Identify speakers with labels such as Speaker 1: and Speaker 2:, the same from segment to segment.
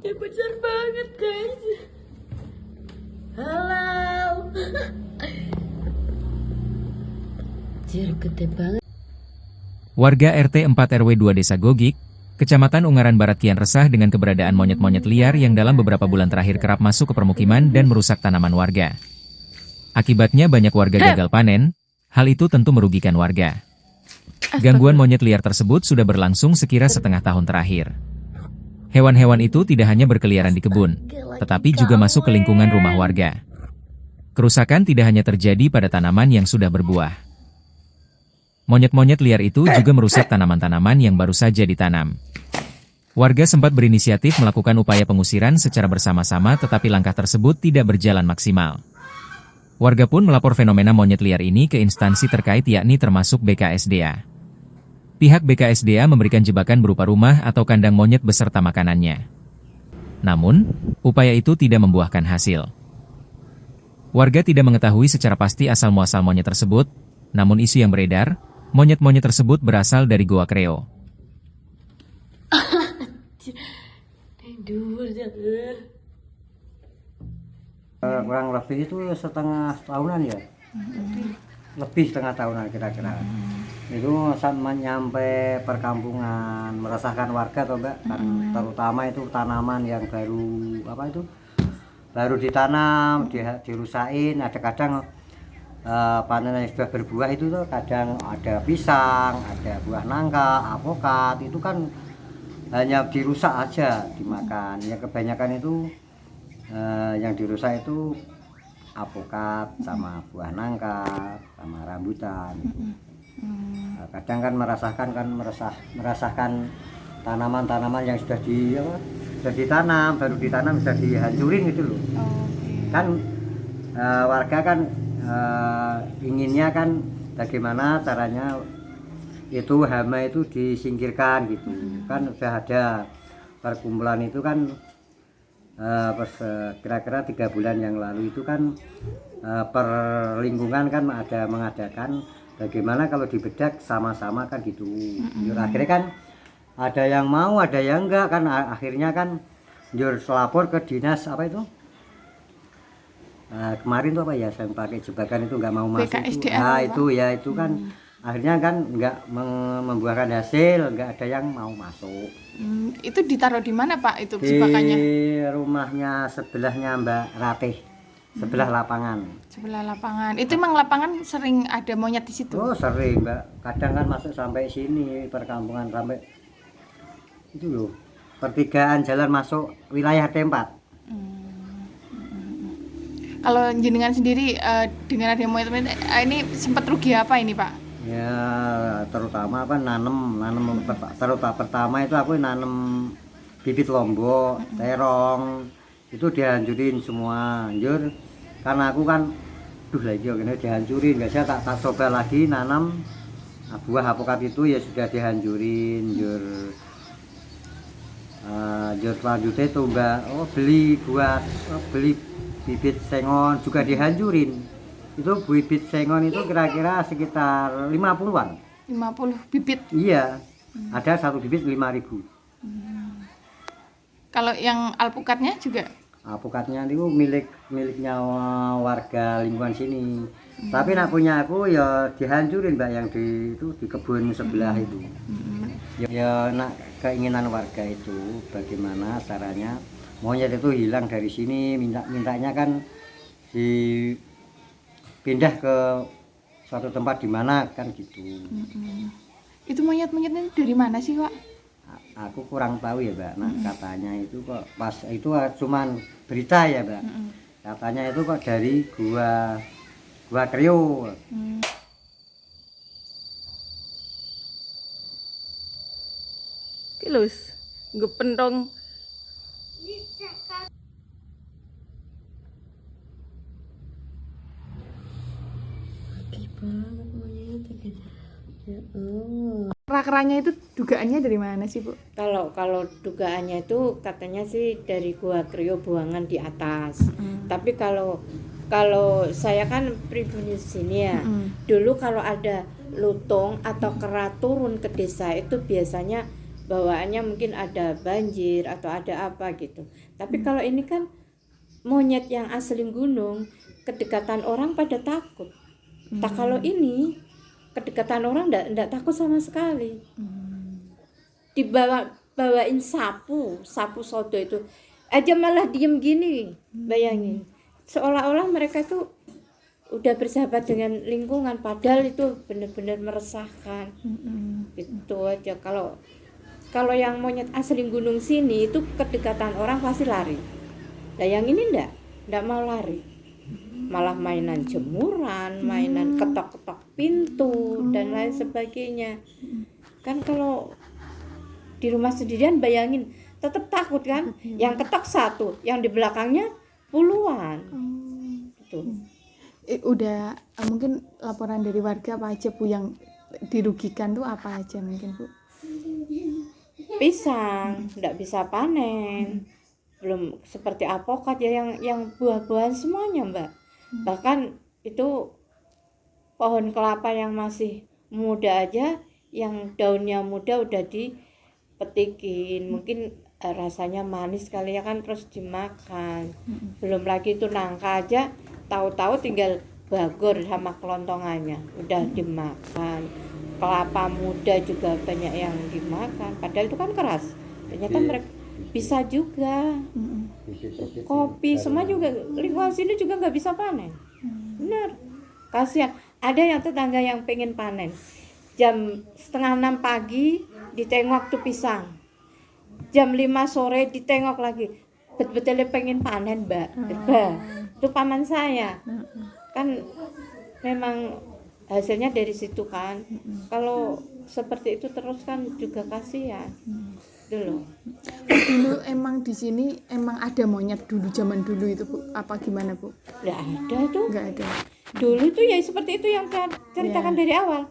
Speaker 1: Dia besar banget guys. Halo. Jir gede banget.
Speaker 2: Warga RT 4 RW 2 Desa Gogik, Kecamatan Ungaran Barat kian resah dengan keberadaan monyet-monyet liar yang dalam beberapa bulan terakhir kerap masuk ke permukiman dan merusak tanaman warga. Akibatnya banyak warga gagal panen, hal itu tentu merugikan warga. Gangguan monyet liar tersebut sudah berlangsung sekira setengah tahun terakhir. Hewan-hewan itu tidak hanya berkeliaran di kebun, tetapi juga masuk ke lingkungan rumah warga. Kerusakan tidak hanya terjadi pada tanaman yang sudah berbuah. Monyet-monyet liar itu juga merusak tanaman-tanaman yang baru saja ditanam. Warga sempat berinisiatif melakukan upaya pengusiran secara bersama-sama tetapi langkah tersebut tidak berjalan maksimal. Warga pun melapor fenomena monyet liar ini ke instansi terkait yakni termasuk BKSDA. Pihak BKSDA memberikan jebakan berupa rumah atau kandang monyet beserta makanannya. Namun, upaya itu tidak membuahkan hasil. Warga tidak mengetahui secara pasti asal-muasal monyet tersebut, namun isu yang beredar, monyet-monyet tersebut berasal dari Goa Kreo.
Speaker 1: Tidur
Speaker 3: Kurang lebih itu setengah tahunan ya. Lebih setengah tahunan kira-kira. Itu sampai nyampe perkampungan, meresahkan warga atau enggak? Terutama itu tanaman yang baru ditanam, dirusain, ada kadang panen yang sudah berbuah itu tuh kadang ada pisang, ada buah nangka, alpukat, itu kan hanya dirusak aja dimakan. Ya kebanyakan itu yang dirusak itu alpukat sama buah nangka sama rambutan. Kadang kan merasakan tanaman-tanaman yang sudah ditanam, baru ditanam sudah dihancurin gitu loh. Kan warga kan inginnya kan bagaimana caranya itu hama itu disingkirkan gitu. Kan sudah ada perkumpulan itu kan kira-kira 3 bulan yang lalu itu kan perlingkungan kan mengadakan bagaimana kalau dibedak sama-sama kan gitu. Akhirnya kan ada yang mau ada yang enggak kan, akhirnya kan lapor ke dinas apa itu kemarin tuh apa ya, saya pakai jebakan itu nggak mau masuk
Speaker 4: BKSDA
Speaker 3: itu kan akhirnya kan nggak membuahkan hasil, nggak ada yang mau masuk.
Speaker 4: Itu ditaruh di mana Pak itu
Speaker 3: Di
Speaker 4: jebakannya?
Speaker 3: rumahnya sebelahnya Mbak Ratih, sebelah lapangan.
Speaker 4: Sebelah lapangan. Itu emang lapangan sering ada monyet di situ?
Speaker 3: Oh sering Mbak, kadang kan masuk sampai sini perkampungan, sampai itu loh pertigaan jalan masuk wilayah tempat.
Speaker 4: Kalau jenengan sendiri dengan ada monyet-monyet ini sempat rugi apa ini Pak?
Speaker 3: Ya terutama apa nanam pertama itu aku nanam bibit lombok, terong, itu dihancurin semua, anjur. Karena aku kan lagi gini dihancurin, nggak saya tak coba lagi nanam buah alpukat itu ya sudah dihancurin, jur selanjutnya itu Mbak beli bibit sengon juga dihancurin. Itu bibit sengon itu kira-kira sekitar 50-an.
Speaker 4: 50 bibit?
Speaker 3: Iya, ada satu bibit 5.000.
Speaker 4: Kalau yang alpukatnya juga?
Speaker 3: Alpukatnya itu miliknya warga lingkungan sini. Tapi nak punya aku ya dihancurin Mbak, yang di kebun sebelah itu. Ya nak keinginan warga itu bagaimana caranya monyet itu hilang dari sini, mintanya kan dipindah ke suatu tempat di mana kan gitu.
Speaker 4: Itu monyet-monyetnya dari mana sih Pak?
Speaker 3: Aku kurang tahu ya Mbak. Nah katanya itu kok pas itu cuman berita ya Mbak. Katanya itu kok dari Goa Kreo.
Speaker 1: Kilus, gependong.
Speaker 4: Kera-keranya itu dugaannya dari mana sih Bu?
Speaker 5: Kalau dugaannya itu katanya sih dari Goa Kreo buangan di atas. Tapi kalau saya kan pribumi sini ya. Dulu kalau ada lutung atau kera turun ke desa itu biasanya bawaannya mungkin ada banjir atau ada apa gitu. Tapi kalau ini kan monyet yang asli gunung, kedekatan orang pada takut. Tak kalau ini kedekatan orang enggak takut sama sekali. Bawain sapu sodo itu aja malah diem gini, bayangin. Seolah-olah mereka tuh udah bersahabat dengan lingkungan, padahal itu benar-benar meresahkan. Itu aja. Kalau yang monyet asli gunung sini itu kedekatan orang pasti lari. Nah yang ini enggak mau lari, malah mainan jemuran, mainan ketok-ketok pintu dan lain sebagainya. Kan kalau di rumah sendirian bayangin tetap takut kan, yang ketok satu, yang di belakangnya puluhan. Gitu.
Speaker 4: Udah mungkin laporan dari warga apa aja Bu yang dirugikan tuh apa aja mungkin Bu?
Speaker 5: Pisang nggak bisa panen, belum seperti apokat ya yang buah-buahan semuanya Mbak. Bahkan itu pohon kelapa yang masih muda aja, yang daunnya muda udah dipetikin, mungkin rasanya manis kali ya kan, terus dimakan. Belum lagi itu nangka aja, tahu-tahu tinggal bagor sama kelontongannya udah dimakan. Kelapa muda juga banyak yang dimakan, padahal itu kan keras. Ternyata mereka bisa juga. Kopi semua juga, lingkungan sini juga nggak bisa panen. Benar, kasihan. Ada yang tetangga yang pengen panen, jam 5:30 pagi ditengok tuh pisang, jam 5 sore ditengok lagi, betul-betul pengen panen Mbak. Itu paman saya kan, memang hasilnya dari situ kan. Kalau seperti itu terus kan juga kasihan. Dulu
Speaker 4: emang di sini emang ada monyet dulu, zaman dulu itu Bu, apa gimana Bu?
Speaker 5: nggak ada tuh.
Speaker 4: Nggak ada.
Speaker 5: Dulu tuh ya seperti itu yang saya ceritakan dari awal.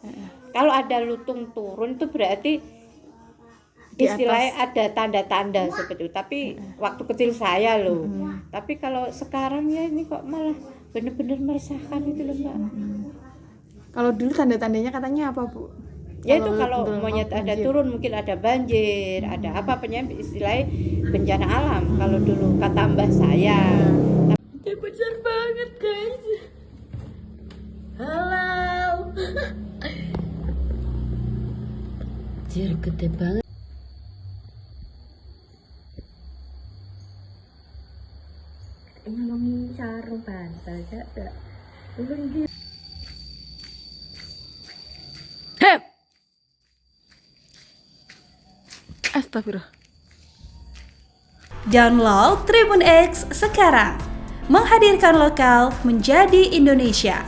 Speaker 5: Kalau ada lutung turun itu berarti
Speaker 4: Di
Speaker 5: istilahnya ada tanda-tanda seperti itu. Tapi waktu kecil saya loh. Tapi kalau sekarang ya ini kok malah benar-benar meresahkan itu loh Mbak.
Speaker 4: Kalau dulu tanda-tandanya katanya apa Bu?
Speaker 5: Ya itu kalau monyet ada turun mungkin ada banjir, ada apa istilahnya bencana alam. Kalau dulu kata mbah saya.
Speaker 1: Dia besar banget guys. Halo. Anjir gede banget. Ngomongin sarung bantal gak? Ulun gitu. Astagfirullah.
Speaker 6: Download Tribun X sekarang. Menghadirkan lokal menjadi Indonesia.